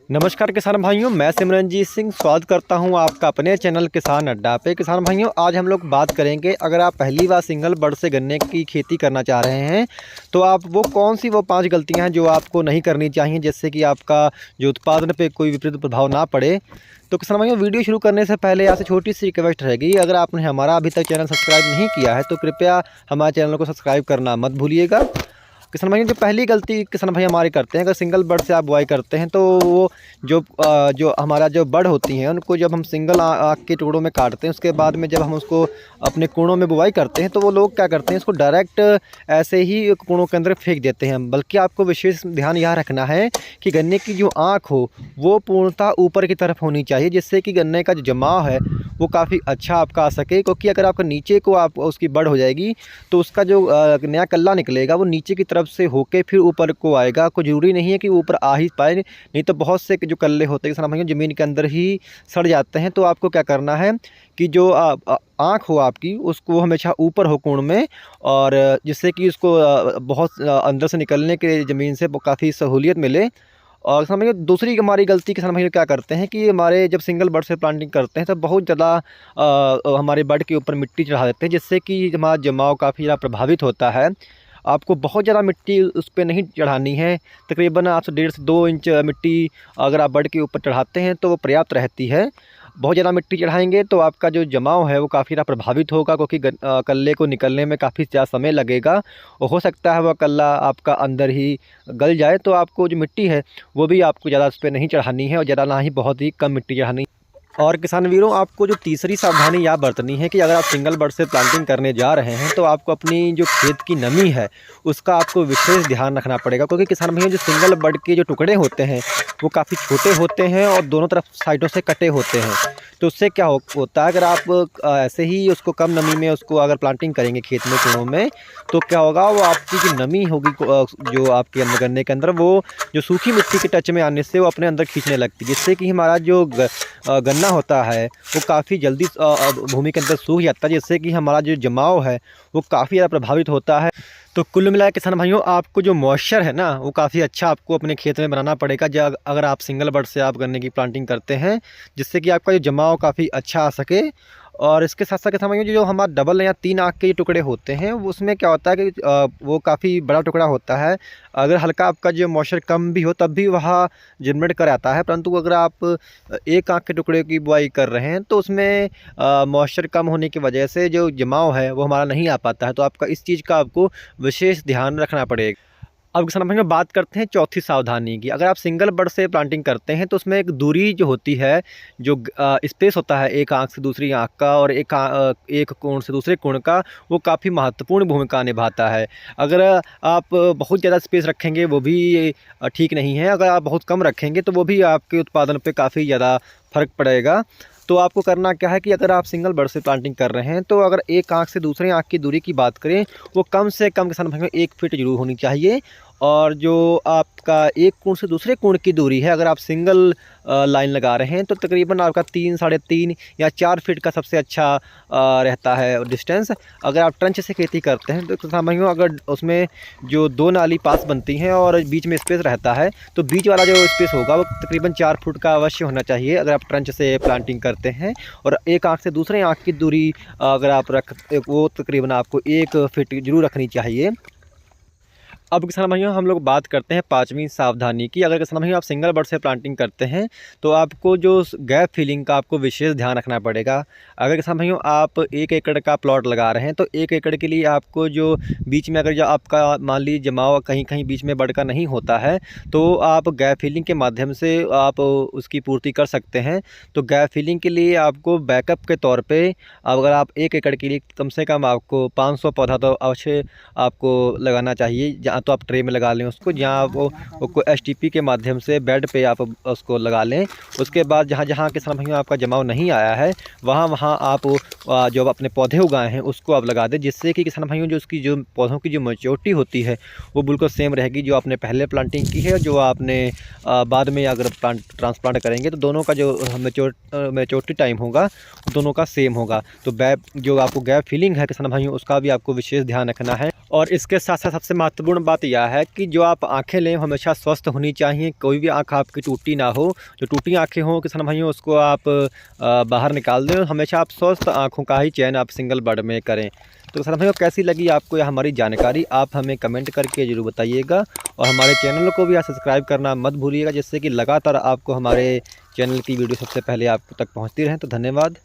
नमस्कार किसान भाइयों, मैं सिमरनजीत सिंह स्वागत करता हूं आपका अपने चैनल किसान अड्डा पे। किसान भाइयों, आज हम लोग बात करेंगे, अगर आप पहली बार सिंगल बड से गन्ने की खेती करना चाह रहे हैं तो आप वो कौन सी 5 गलतियां हैं जो आपको नहीं करनी चाहिए, जिससे कि आपका जो उत्पादन पे कोई विपरीत प्रभाव ना पड़े। तो किसान भाइयों, वीडियो शुरू करने से पहले आपसे छोटी सी रिक्वेस्ट रहेगी, अगर आपने हमारा अभी तक चैनल सब्सक्राइब नहीं किया है तो कृपया हमारे चैनल को सब्सक्राइब करना मत भूलिएगा। किसान भाइयों, जो पहली गलती किसान भाई हमारे करते हैं, अगर सिंगल बड से आप बुआई करते हैं तो वो जो हमारा जो बड होती हैं उनको जब हम सिंगल आँख के टुकड़ों में काटते हैं, उसके बाद में जब हम उसको अपने कूड़ों में बुआई करते हैं तो वो लोग क्या करते हैं, इसको डायरेक्ट ऐसे ही कूड़ों के अंदर फेंक देते हैं। बल्कि आपको विशेष ध्यान यह रखना है कि गन्ने की जो आँख हो वो पूर्णतः ऊपर की तरफ होनी चाहिए, जिससे कि गन्ने का जो जमाव है वो काफ़ी अच्छा आपका आ सके। क्योंकि अगर आपका नीचे को आप उसकी बड हो जाएगी तो उसका जो नया कल्ला निकलेगा वो नीचे की तरफ से होके फिर ऊपर को आएगा। कोई ज़रूरी नहीं है कि ऊपर आ ही पाए, नहीं तो बहुत से जो कल्ले होते हैं किसान भाइयों ज़मीन के अंदर ही सड़ जाते हैं। तो आपको क्या करना है कि जो आँख हो आपकी उसको हमेशा ऊपर हो कोण में, और जिससे कि उसको बहुत अंदर से निकलने के ज़मीन से काफ़ी सहूलियत मिले। और किसान भाइयों, दूसरी हमारी गलती किसान भाइयों क्या करते हैं कि हमारे जब सिंगल बड से प्लांटिंग करते हैं तो बहुत ज़्यादा हमारे बड के ऊपर मिट्टी चढ़ा देते हैं, जिससे कि हमारा जमाव काफ़ी ज़्यादा प्रभावित होता है। आपको बहुत ज़्यादा मिट्टी उस पर नहीं चढ़ानी है, तकरीबन आप 1.5 से 2 इंच मिट्टी अगर आप बड के ऊपर चढ़ाते हैं तो वो पर्याप्त रहती है। बहुत ज़्यादा मिट्टी चढ़ाएंगे तो आपका जो जमाव है वो काफ़ी ज़्यादा प्रभावित होगा, क्योंकि कल्ले को निकलने में काफ़ी ज़्यादा समय लगेगा और हो सकता है वह कल्ला आपका अंदर ही गल जाए। तो आपको जो मिट्टी है वो भी आपको ज़्यादा उस पर नहीं चढ़ानी है, और ज़्यादा ना ही बहुत ही कम मिट्टी चढ़ानी। और किसान वीरों, आपको जो तीसरी सावधानी यह बरतनी है कि अगर आप सिंगल बड से प्लांटिंग करने जा रहे हैं तो आपको अपनी जो खेत की नमी है उसका आपको विशेष ध्यान रखना पड़ेगा। क्योंकि किसान भाइयों, जो सिंगल बड के जो टुकड़े होते हैं वो काफ़ी छोटे होते हैं और दोनों तरफ साइडों से कटे होते हैं। तो उससे क्या होता है, अगर आप ऐसे ही उसको कम नमी में उसको अगर प्लांटिंग करेंगे खेत में कुड़ों में, तो क्या होगा, वो आपकी जो नमी होगी जो आपके अंदर गन्ने के अंदर, वो जो सूखी मिट्टी के टच में आने से वो अपने अंदर खींचने लगती है, जिससे कि हमारा जो गन्ना होता है वो काफ़ी जल्दी भूमि के अंदर सूख जाता है, जिससे कि हमारा जो जमाव है वो काफ़ी ज़्यादा प्रभावित होता है। तो कुल मिलाकर किसान भाइयों, आपको जो मॉइस्चर है ना वो काफ़ी अच्छा आपको अपने खेत में बनाना पड़ेगा अगर आप सिंगल बड से आप गन्ने की प्लांटिंग करते हैं, जिससे कि आपका जो जमाव काफ़ी अच्छा आ सके। और इसके साथ साथ किसान भाइयों, जो हमारा डबल या 3 आँख के टुकड़े होते हैं उसमें क्या होता है कि वो काफ़ी बड़ा टुकड़ा होता है। अगर हल्का आपका जो मॉइस्चर कम भी हो तब भी वह जनरेट कर आता है, परंतु अगर आप 1 आँख के टुकड़े की बुआई कर रहे हैं तो उसमें मॉइस्चर कम होने की वजह से जो जमाव है वो हमारा नहीं आ पाता है। तो आपका इस चीज़ का आपको विशेष ध्यान रखना पड़ेगा। अब किसान भाइयों, बात करते हैं चौथी सावधानी की। अगर आप सिंगल बड से प्लांटिंग करते हैं तो उसमें एक दूरी जो होती है, जो स्पेस होता है एक आँख से दूसरी आँख का और एक कोण से दूसरे कोण का, वो काफ़ी महत्वपूर्ण भूमिका निभाता है। अगर आप बहुत ज़्यादा स्पेस रखेंगे वो भी ठीक नहीं है, अगर आप बहुत कम रखेंगे तो वो भी आपके उत्पादन पे काफ़ी ज़्यादा फ़र्क पड़ेगा। तो आपको करना क्या है कि अगर आप सिंगल बड से प्लांटिंग कर रहे हैं तो अगर एक आँख से दूसरी आँख की दूरी की बात करें, वो कम से कम किसान भाइयों 1 फीट जरूर होनी चाहिए। और जो आपका एक कोण से दूसरे कोण की दूरी है, अगर आप सिंगल लाइन लगा रहे हैं तो तकरीबन आपका 3, साढ़े 3 या 4 फीट का सबसे अच्छा रहता है डिस्टेंस। अगर आप ट्रंच से खेती करते हैं तो किसान भाइयों, अगर उसमें जो 2 नाली पास बनती हैं और बीच में स्पेस रहता है तो बीच वाला जो स्पेस होगा वो तकरीबन 4 फुट का अवश्य होना चाहिए अगर आप ट्रंच से प्लांटिंग करते हैं। और एक आँख से दूसरे आँख की दूरी अगर आप वो तकरीबन आपको 1 फीट जरूर रखनी चाहिए। अब किसान भाइयों, हम लोग बात करते हैं 5वीं सावधानी की। अगर किसान भाइयों आप सिंगल बड से प्लांटिंग करते हैं तो आपको जो गैप फिलिंग का आपको विशेष ध्यान रखना पड़ेगा। अगर किसान भाइयों आप 1 एकड़ का प्लॉट लगा रहे हैं तो 1 एकड़ के लिए आपको जो बीच में अगर जो आपका मान लीजिए जमाव कहीं कहीं बीच में बड का नहीं होता है तो आप गैप फिलिंग के माध्यम से आप उसकी पूर्ति कर सकते हैं। तो गैप फिलिंग के लिए आपको बैकअप के तौर पर अगर आप 1 एकड़ के लिए कम से कम आपको 500 पौधा तो अवश्य आपको लगाना चाहिए। तो आप ट्रे में लगा लें उसको, जहाँ वो एसटीपी के माध्यम से बेड पे आप उसको लगा लें। उसके बाद जहाँ जहाँ किसान भाइयों आपका जमाव नहीं आया है वहाँ वहाँ आप जो अपने पौधे उगाए हैं उसको आप लगा दें, जिससे कि किसान भाइयों जो उसकी जो पौधों की जो मैच्योरिटी होती है वो बिल्कुल सेम रहेगी जो आपने पहले प्लांटिंग की है, जो आपने बाद में अगर ट्रांसप्लांट करेंगे तो दोनों का जो मैच्योरिटी टाइम होगा दोनों का सेम होगा। तो जो आपको गैप फिलिंग है किसान भाइयों उसका भी आपको विशेष ध्यान रखना है। और इसके साथ साथ सबसे महत्वपूर्ण बात यह है कि जो आप आंखें लें हमेशा स्वस्थ होनी चाहिए, कोई भी आंख आपकी टूटी ना हो। जो टूटी आंखें हों किसान भाइयों उसको आप बाहर निकाल दें। हमेशा आप स्वस्थ आंखों का ही चयन आप सिंगल बर्ड में करें। तो किसान भाइयों कैसी लगी आपको यह हमारी जानकारी, आप हमें कमेंट करके ज़रूर बताइएगा। और हमारे चैनल को भी आप सब्सक्राइब करना मत भूलिएगा, जिससे कि लगातार आपको हमारे चैनल की वीडियो सबसे पहले आप तक पहुँचती रहें। तो धन्यवाद।